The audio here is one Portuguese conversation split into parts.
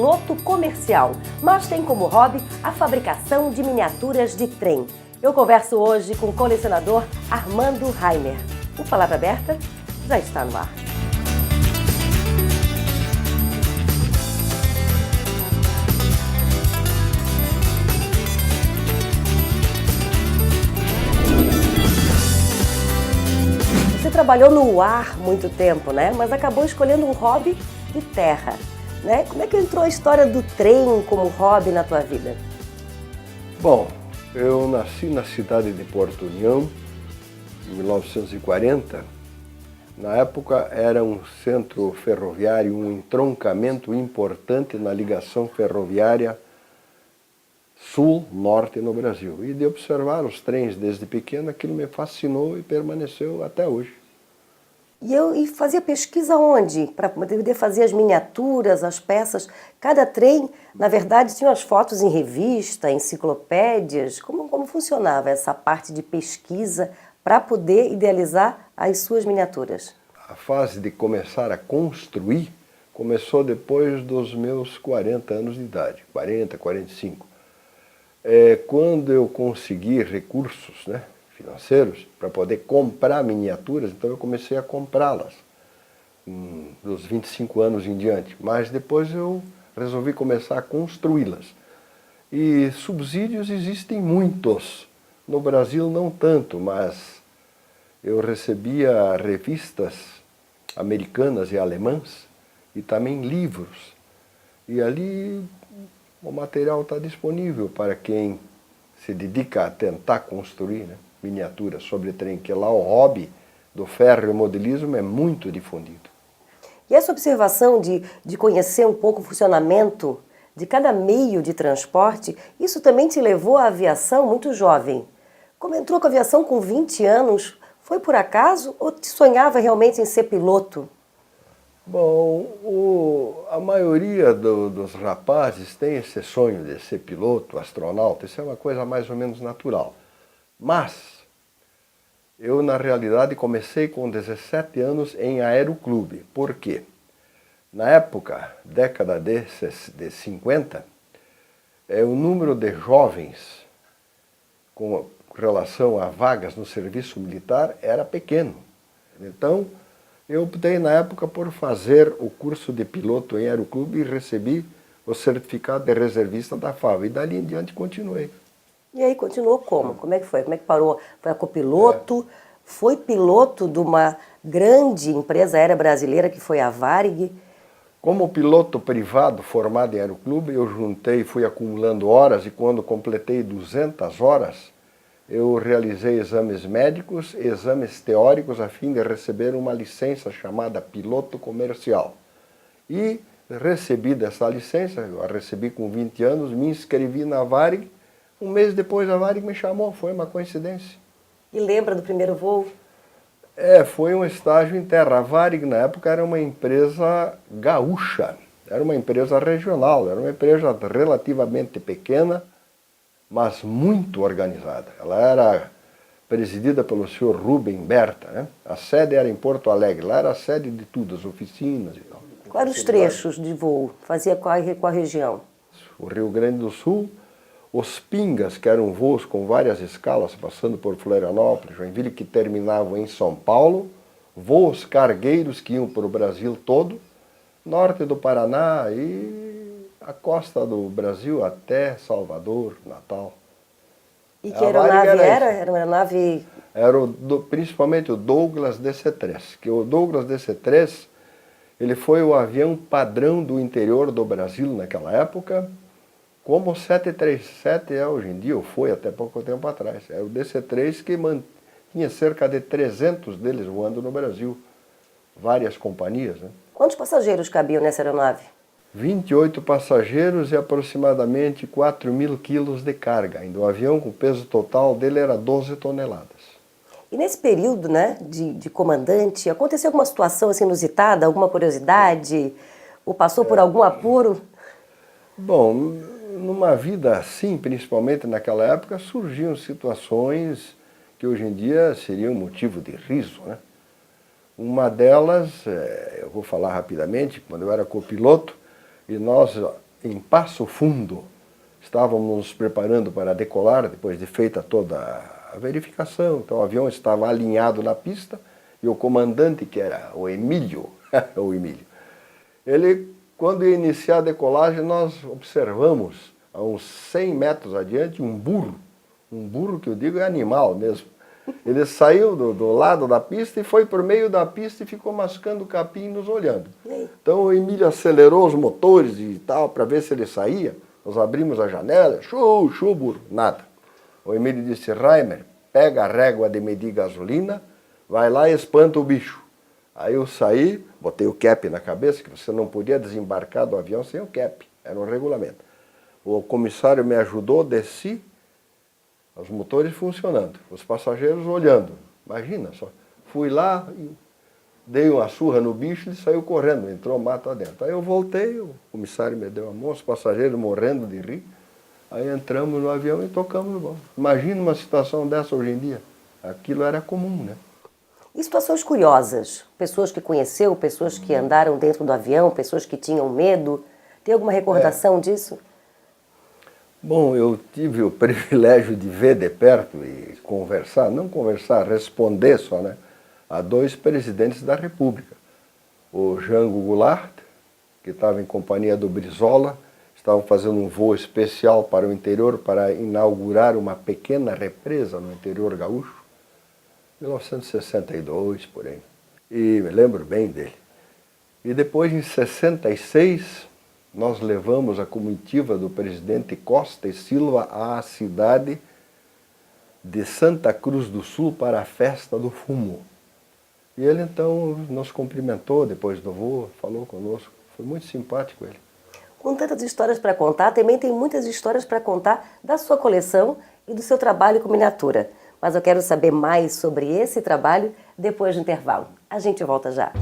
piloto comercial, mas tem como hobby a fabricação de miniaturas de trem. Eu converso hoje com o colecionador Armando Reimer. O Palavra Aberta já está no ar. Você trabalhou no ar muito tempo, né? Mas acabou escolhendo um hobby de terra, né? Como é que entrou a história do trem como hobby na tua vida? Bom, eu nasci na cidade de Porto União, em 1940. Na época era um centro ferroviário, um entroncamento importante na ligação ferroviária sul-norte no Brasil. E de observar os trens desde pequeno, aquilo me fascinou e permaneceu até hoje. E fazia pesquisa onde? Para poder fazer as miniaturas, as peças. Cada trem, na verdade, tinha as fotos em revista, enciclopédias. Como funcionava essa parte de pesquisa para poder idealizar as suas miniaturas? A fase de começar a construir começou depois dos meus 40 anos de idade, 40, 45. Quando eu consegui recursos, né, financeiros para poder comprar miniaturas, então eu comecei a comprá-las dos 25 anos em diante, mas depois eu resolvi começar a construí-las. E subsídios existem muitos, no Brasil não tanto, mas eu recebia revistas americanas e alemãs e também livros, e ali o material está disponível para quem se dedica a tentar construir, né, miniaturas sobre trem, que lá o hobby do ferro e modelismo é muito difundido. E essa observação de conhecer um pouco o funcionamento de cada meio de transporte, isso também te levou à aviação muito jovem. Como entrou com a aviação com 20 anos, foi por acaso ou te sonhava realmente em ser piloto? Bom, a maioria dos rapazes tem esse sonho de ser piloto, astronauta, isso é uma coisa mais ou menos natural. Mas eu, na realidade, comecei com 17 anos em aeroclube. Por quê? Na época, década de 50, o número de jovens com relação a vagas no serviço militar era pequeno. Então, eu optei na época por fazer o curso de piloto em aeroclube e recebi o certificado de reservista da FAV. E dali em diante continuei. E aí continuou como? Como é que foi? Como é que parou? Foi a copiloto? Foi piloto de uma grande empresa aérea brasileira que foi a Varig? Como piloto privado formado em aeroclube, eu juntei, fui acumulando horas e quando completei 200 horas, eu realizei exames médicos, exames teóricos a fim de receber uma licença chamada piloto comercial. E recebi dessa licença, eu a recebi com 20 anos, me inscrevi na Varig. Um mês depois a Varig me chamou, foi uma coincidência. E lembra do primeiro voo? Foi um estágio em terra. A Varig na época era uma empresa gaúcha, era uma empresa regional, era uma empresa relativamente pequena, mas muito organizada. Ela era presidida pelo senhor Rubem Berta, né? A sede era em Porto Alegre, lá era a sede de tudo, as oficinas e tal. Quais os trechos de voo? Fazia qual a região? O Rio Grande do Sul, os pingas, que eram voos com várias escalas, passando por Florianópolis, Joinville, que terminavam em São Paulo, voos cargueiros que iam para o Brasil todo, norte do Paraná e a costa do Brasil até Salvador, Natal. E que aeronave era? Era uma aeronave... Era principalmente o Douglas DC-3, que o Douglas DC-3 ele foi o avião padrão do interior do Brasil naquela época, como o 737 é hoje em dia, ou foi até pouco tempo atrás. Era o DC-3 que tinha cerca de 300 deles voando no Brasil, várias companhias, né? Quantos passageiros cabiam nessa aeronave? 28 passageiros e aproximadamente 4.000 quilos de carga. Ainda o avião, com o peso total dele, era 12 toneladas. E nesse período, né, de comandante, aconteceu alguma situação assim, inusitada, alguma curiosidade? Ou passou por algum apuro? Bom, numa vida assim, principalmente naquela época, surgiam situações que hoje em dia seriam motivo de riso, né? Uma delas, eu vou falar rapidamente, quando eu era copiloto, e nós em Passo Fundo, estávamos nos preparando para decolar, depois de feita toda a verificação. Então o avião estava alinhado na pista e o comandante, que era o Emílio, ele, quando ia iniciar a decolagem, nós observamos a uns 100 metros adiante um burro que eu digo é animal mesmo. Ele saiu do lado da pista e foi por meio da pista e ficou mascando o capim nos olhando. Então o Emílio acelerou os motores e tal para ver se ele saía. Nós abrimos a janela, burro, nada. O Emílio disse: Reimer, pega a régua de medir gasolina, vai lá e espanta o bicho. Aí eu saí, botei o cap na cabeça, que você não podia desembarcar do avião sem o cap, era um regulamento. O comissário me ajudou, desci, os motores funcionando, os passageiros olhando. Imagina só, fui lá, dei uma surra no bicho e ele saiu correndo, entrou mato adentro. Aí eu voltei, o comissário me deu a mão, os passageiros morrendo de rir. Aí entramos no avião e tocamos no banco. Imagina uma situação dessa hoje em dia. Aquilo era comum, né? E situações curiosas? Pessoas que conheceu, pessoas que andaram dentro do avião, pessoas que tinham medo. Tem alguma recordação disso? Bom, eu tive o privilégio de ver de perto e conversar, não conversar, responder só, né? A dois presidentes da República. O Jango Goulart, que estava em companhia do Brizola, estavam fazendo um voo especial para o interior para inaugurar uma pequena represa no interior gaúcho, 1962, por aí. E me lembro bem dele. E depois, em 66, nós levamos a comitiva do presidente Costa e Silva à cidade de Santa Cruz do Sul para a festa do fumo. E ele então nos cumprimentou depois do voo, falou conosco, foi muito simpático ele. Com tantas histórias para contar, também tem muitas histórias para contar da sua coleção e do seu trabalho com miniatura. Mas eu quero saber mais sobre esse trabalho depois do intervalo. A gente volta já.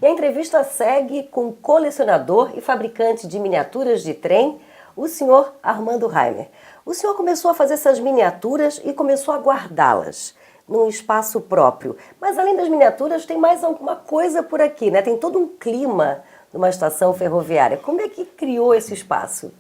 E a entrevista segue com o colecionador e fabricante de miniaturas de trem, o senhor Armando Reimer. O senhor começou a fazer essas miniaturas e começou a guardá-las num espaço próprio. Mas além das miniaturas, tem mais alguma coisa por aqui, né? Tem todo um clima numa estação ferroviária. Como é que criou esse espaço?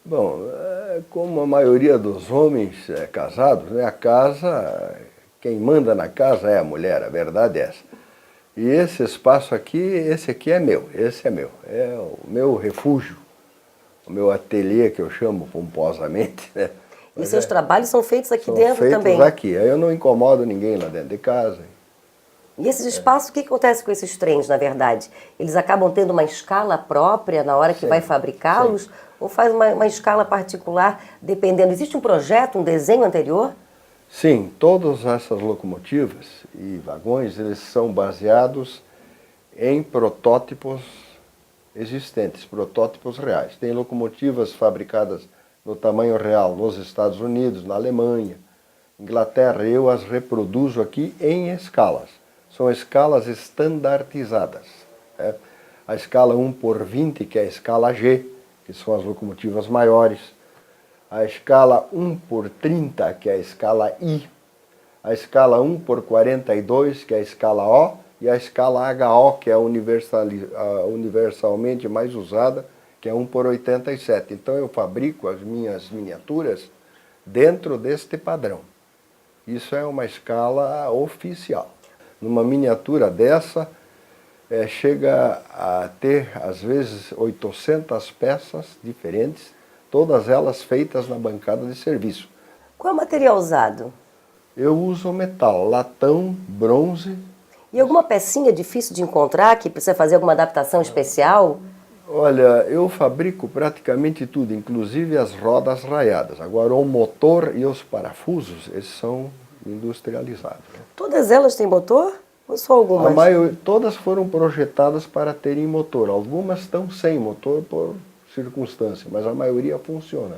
Bom, como a maioria dos homens casados, né, a casa, quem manda na casa é a mulher, a verdade é essa. E esse espaço aqui, esse aqui é meu, esse é meu. É o meu refúgio, o meu ateliê, que eu chamo pomposamente, né? E seus trabalhos são feitos aqui são dentro feitos também? Aqui. Aí eu não incomodo ninguém lá dentro de casa. E esses espaços, o que acontece com esses trens, na verdade? Eles acabam tendo uma escala própria na hora que vai fabricá-los? Ou faz uma escala particular, dependendo? Existe um projeto, um desenho anterior? Sim, todas essas locomotivas e vagões, eles são baseados em protótipos existentes, protótipos reais. Tem locomotivas fabricadas no tamanho real nos Estados Unidos, na Alemanha, Inglaterra. Eu as reproduzo aqui em escalas. São escalas estandartizadas, né? A escala 1/20, que é a escala G, que são as locomotivas maiores. A escala 1/30, que é a escala I, a escala 1/42, que é a escala O, e a escala HO, que é a universalmente mais usada, que é 1/87. Então eu fabrico as minhas miniaturas dentro deste padrão. Isso é uma escala oficial. Numa miniatura dessa, chega a ter, às vezes, 800 peças diferentes, todas elas feitas na bancada de serviço. Qual é o material usado? Eu uso metal, latão, bronze. E alguma pecinha difícil de encontrar, que precisa fazer alguma adaptação especial? Olha, eu fabrico praticamente tudo, inclusive as rodas raiadas. Agora, o motor e os parafusos, eles são industrializados. Todas elas têm motor? Ou só algumas? Todas foram projetadas para terem motor. Algumas estão sem motor por circunstância, mas a maioria funciona.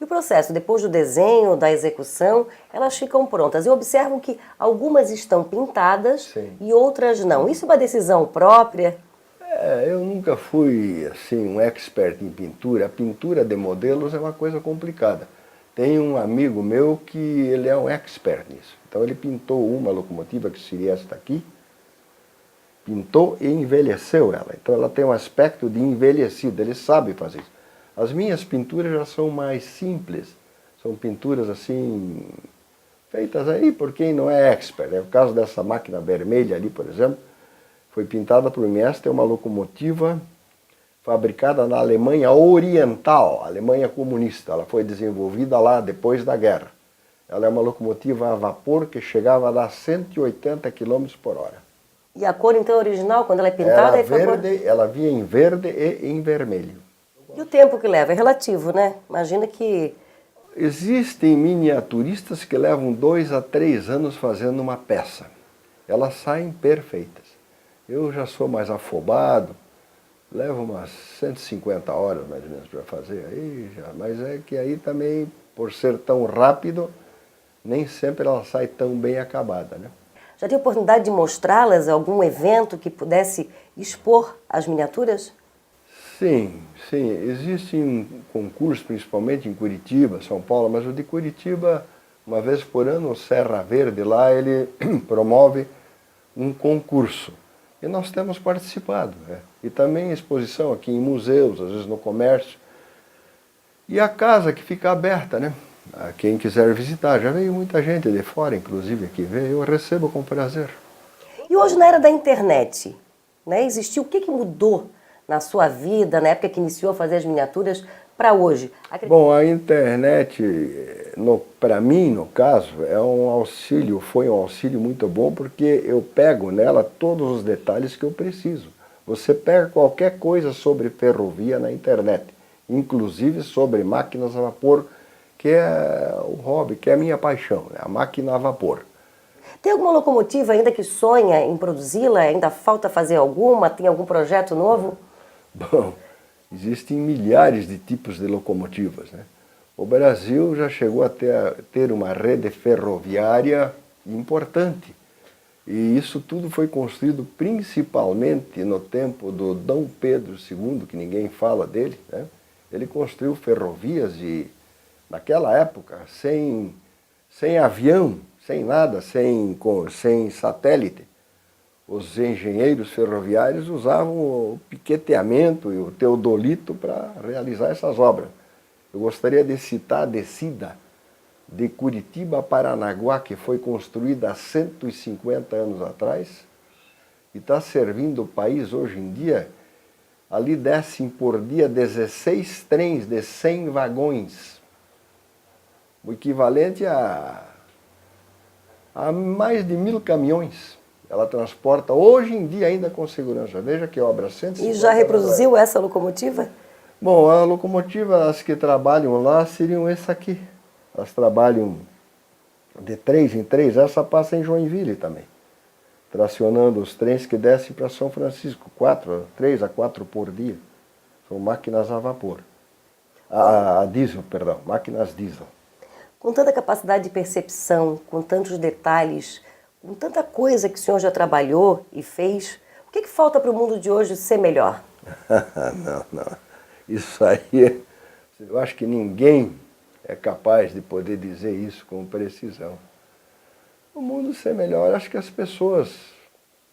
E E o processo, depois do desenho, da execução, elas ficam prontas. Eu observo que algumas estão pintadas Sim. e outras não. Isso é uma decisão própria? Eu nunca fui assim um expert em pintura. A pintura de modelos é uma coisa complicada. Tem um amigo meu que ele é um expert nisso. Então ele pintou uma locomotiva que seria esta aqui, pintou e envelheceu ela. Então ela tem um aspecto de envelhecida, ele sabe fazer isso. As minhas pinturas já são mais simples, são pinturas assim, feitas aí por quem não é expert. É o caso dessa máquina vermelha ali, por exemplo, foi pintada por mim. Esta é uma locomotiva fabricada na Alemanha Oriental, Alemanha comunista. Ela foi desenvolvida lá depois da guerra. Ela é uma locomotiva a vapor que chegava a dar 180 km por hora. E a cor, então, original, quando ela é pintada... Ela vinha em verde e em vermelho. E o tempo que leva? É relativo, né? Imagina que... Existem miniaturistas que levam 2 a 3 anos fazendo uma peça. Elas saem perfeitas. Eu já sou mais afobado, levo umas 150 horas mais ou menos para fazer aí já, mas é que aí também, por ser tão rápido, nem sempre ela sai tão bem acabada, né? Já teve oportunidade de mostrá-las em algum evento que pudesse expor as miniaturas? Sim, sim. Existe um concurso, principalmente em Curitiba, São Paulo, mas o de Curitiba, uma vez por ano, o Serra Verde lá, ele promove um concurso. E nós temos participado, né? E também exposição aqui em museus, às vezes no comércio. E a casa que fica aberta, né? A quem quiser visitar. Já veio muita gente de fora, inclusive, aqui ver. Eu recebo com prazer. E hoje, na era da internet, né, existiu, o que mudou na sua vida, na época que iniciou a fazer as miniaturas, para hoje? Bom, a internet, para mim, no caso, é um auxílio, foi um auxílio muito bom, porque eu pego nela todos os detalhes que eu preciso. Você pega qualquer coisa sobre ferrovia na internet, inclusive sobre máquinas a vapor, que é o hobby, que é a minha paixão, né? A máquina a vapor. Tem alguma locomotiva ainda que sonha em produzi-la? Ainda falta fazer alguma? Tem algum projeto novo? Bom, existem milhares de tipos de locomotivas, né? O Brasil já chegou a ter uma rede ferroviária importante. E isso tudo foi construído principalmente no tempo do Dom Pedro II, que ninguém fala dele, né? Ele construiu ferrovias e, naquela época, sem avião, sem nada, sem satélite. Os engenheiros ferroviários usavam o piqueteamento e o teodolito para realizar essas obras. Eu gostaria de citar a descida de Curitiba a Paranaguá, que foi construída há 150 anos atrás e está servindo o país hoje em dia. Ali descem por dia 16 trens de 100 vagões, o equivalente a mais de 1000 caminhões. Ela transporta hoje em dia ainda com segurança. Veja que obra, 150 E já reproduziu essa locomotiva? Bom, a locomotiva, as que trabalham lá seriam essa aqui. Elas trabalham de 3 em 3, essa passa em Joinville também, tracionando os trens que descem para São Francisco, 3 a 4 por dia. São máquinas a vapor. A diesel, perdão, máquinas diesel. Com tanta capacidade de percepção, com tantos detalhes, com tanta coisa que o senhor já trabalhou e fez, o que falta para o mundo de hoje ser melhor? Não. Isso aí, eu acho que ninguém é capaz de poder dizer isso com precisão. O mundo ser melhor, acho que as pessoas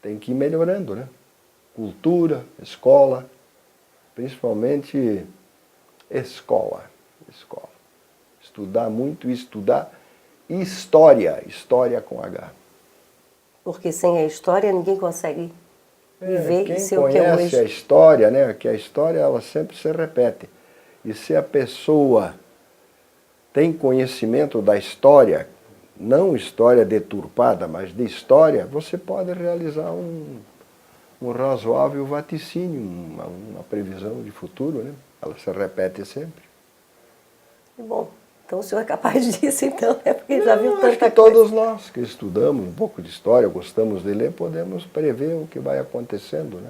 têm que ir melhorando, né? Cultura, escola, principalmente escola. Estudar muito e estudar história com H. Porque sem a história ninguém consegue viver e ser o que é Quem hoje. conhece a história, né? Que a história ela sempre se repete. E se a pessoa tem conhecimento da história, não história deturpada, mas de história, você pode realizar um razoável vaticínio, uma previsão de futuro, né? Ela se repete sempre. Bom, então o senhor é capaz disso, então, né? Porque já viu tanta Acho que coisa. todos nós que estudamos um pouco de história, gostamos de ler, podemos prever o que vai acontecendo, né?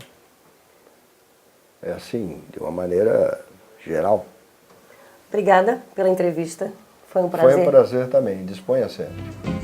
É assim, de uma maneira geral. Obrigada pela entrevista. Foi um prazer. Foi um prazer também. Disponha sempre.